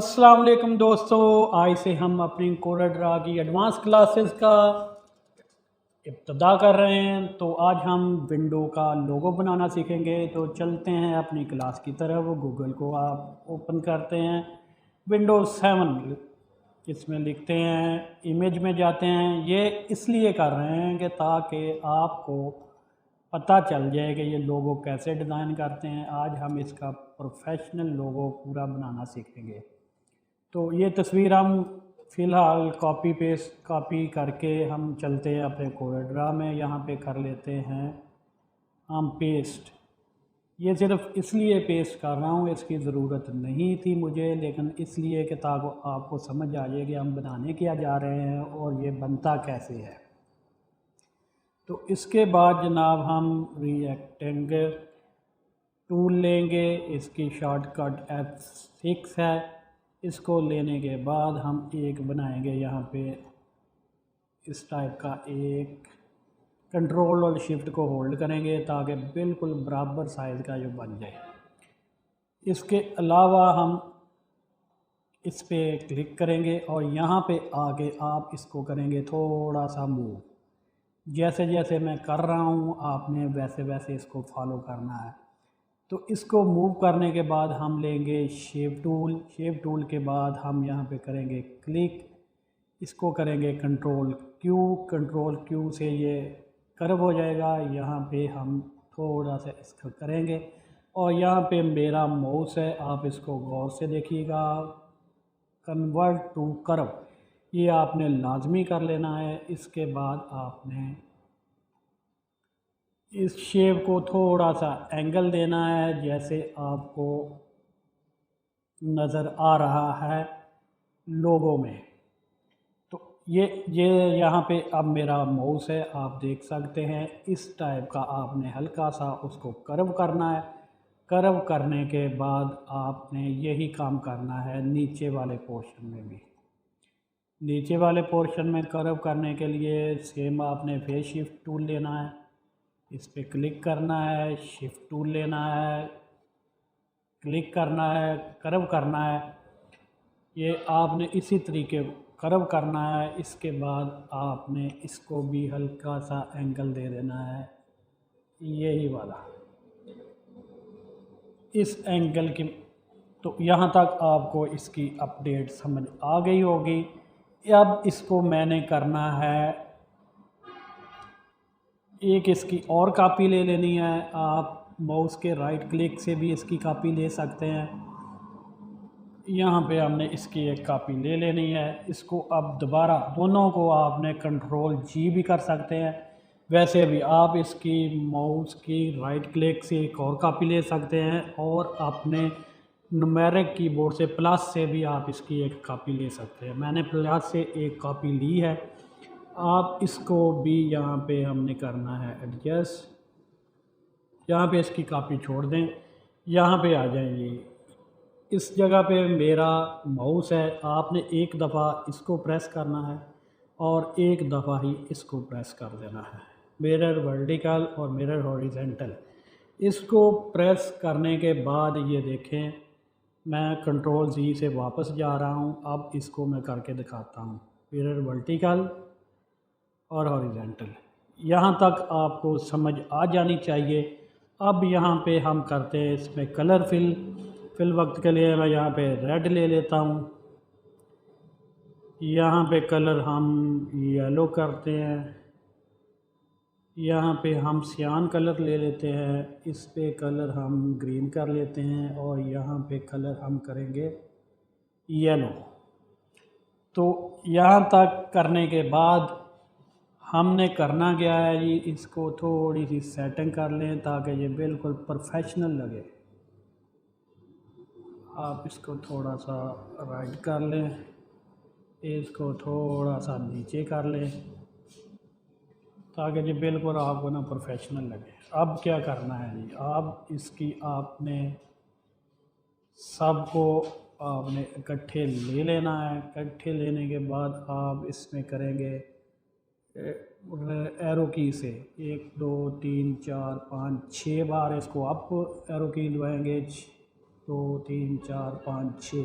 अस्सलाम वालेकुम दोस्तों, आज से हम अपनी कोरा की एडवांस क्लासेस का इब्तिदा कर रहे हैं। तो आज हम विंडो का लोगो बनाना सीखेंगे। तो चलते हैं अपनी क्लास की तरफ। गूगल को आप ओपन करते हैं, विंडोज़ 7 इसमें लिखते हैं, इमेज में जाते हैं। ये इसलिए कर रहे हैं कि ताकि आपको पता चल जाए कि ये लोगो कैसे डिज़ाइन करते हैं। आज हम इसका प्रोफेशनल लोगो पूरा बनाना सीखेंगे। तो ये तस्वीर हम फ़िलहाल कॉपी करके हम चलते हैं अपने कोरा में। यहाँ पे कर लेते हैं हम पेस्ट। ये सिर्फ इसलिए पेस्ट कर रहा हूँ, इसकी ज़रूरत नहीं थी मुझे, लेकिन इसलिए कि ताकि आपको समझ आ जाए कि हम बनाने क्या जा रहे हैं और ये बनता कैसे है। तो इसके बाद जनाब हम रेक्टेंगल टूल लेंगे। इसकी शॉर्टकट F6 है। इसको लेने के बाद हम एक बनाएंगे यहाँ पे इस टाइप का एक। कंट्रोल और शिफ्ट को होल्ड करेंगे ताकि बिल्कुल बराबर साइज़ का जो बन जाए। इसके अलावा हम इस पे क्लिक करेंगे और यहाँ पे आके आप इसको करेंगे थोड़ा सा मूव। जैसे जैसे मैं कर रहा हूँ आपने वैसे वैसे इसको फॉलो करना है। तो इसको मूव करने के बाद हम लेंगे शेप टूल के बाद हम यहाँ पे करेंगे क्लिक। इसको करेंगे कंट्रोल क्यू से ये कर्व हो जाएगा। यहाँ पे हम थोड़ा सा इसको करेंगे और यहाँ पे मेरा माउस है, आप इसको गौर से देखिएगा। कन्वर्ट टू कर्व ये आपने लाजमी कर लेना है। इसके बाद आपने इस शेप को थोड़ा सा एंगल देना है जैसे आपको नज़र आ रहा है लोगो में। तो ये यहाँ पे अब मेरा माउस है, आप देख सकते हैं। इस टाइप का आपने हल्का सा उसको कर्व करना है। कर्व करने के बाद आपने यही काम करना है नीचे वाले पोर्शन में भी। नीचे वाले पोर्शन में कर्व करने के लिए सेम आपने फेस शिफ्ट टूल लेना है, इस पर क्लिक करना है, शिफ्ट टूल लेना है, क्लिक करना है, कर्व करना है। ये आपने इसी तरीके कर्व करना है। इसके बाद आपने इसको भी हल्का सा एंगल दे देना है, यही वाला इस एंगल की। तो यहाँ तक आपको इसकी अपडेट समझ आ गई होगी। अब इसको मैंने करना है, एक इसकी और कॉपी ले लेनी है। आप माउस के राइट क्लिक से भी इसकी कॉपी ले सकते हैं। यहाँ पे हमने इसकी एक कॉपी ले लेनी है। इसको अब दोबारा दोनों को आपने कंट्रोल G भी कर सकते हैं। वैसे भी आप इसकी माउस की राइट क्लिक से एक और कॉपी ले सकते हैं और अपने न्यूमेरिक कीबोर्ड से प्लस से भी आप इसकी एक कॉपी ले सकते हैं। मैंने प्लस से एक कॉपी ली है। आप इसको भी यहाँ पे हमने करना है एडजस्ट। यहाँ पे इसकी कॉपी छोड़ दें, यहाँ पे आ जाएंगे। इस जगह पे मेरा माउस है, आपने एक दफ़ा इसको प्रेस करना है और एक दफ़ा ही इसको प्रेस कर देना है। मिरर वर्टिकल और मिरर हॉरिजॉन्टल। इसको प्रेस करने के बाद ये देखें, मैं कंट्रोल Z से वापस जा रहा हूँ। अब इसको मैं करके दिखाता हूँ, मिरर वर्टिकल और हॉरिजॉन्टल। यहाँ तक आपको समझ आ जानी चाहिए। अब यहाँ पे हम करते हैं इसमें कलर फिल वक्त के लिए मैं यहाँ पे रेड ले लेता हूँ। यहाँ पे कलर हम येलो करते हैं। यहाँ पे हम सियान कलर ले लेते हैं। इस पे कलर हम ग्रीन कर लेते हैं और यहाँ पे कलर हम करेंगे येलो। तो यहाँ तक करने के बाद हमने करना क्या है जी, इसको थोड़ी सी सेटिंग कर लें ताकि ये बिल्कुल प्रोफेशनल लगे। आप इसको थोड़ा सा राइट कर लें, इसको थोड़ा सा नीचे कर लें ताकि ये बिल्कुल आपको ना प्रोफेशनल लगे। अब क्या करना है जी, अब इसकी आपने सबको आपने इकट्ठे ले लेना है। इकट्ठे लेने के बाद आप इसमें करेंगे एरो की से 1 2 3 4 5 6 बार इसको अप एरो की दबाएंगे। 2 3 4 5 6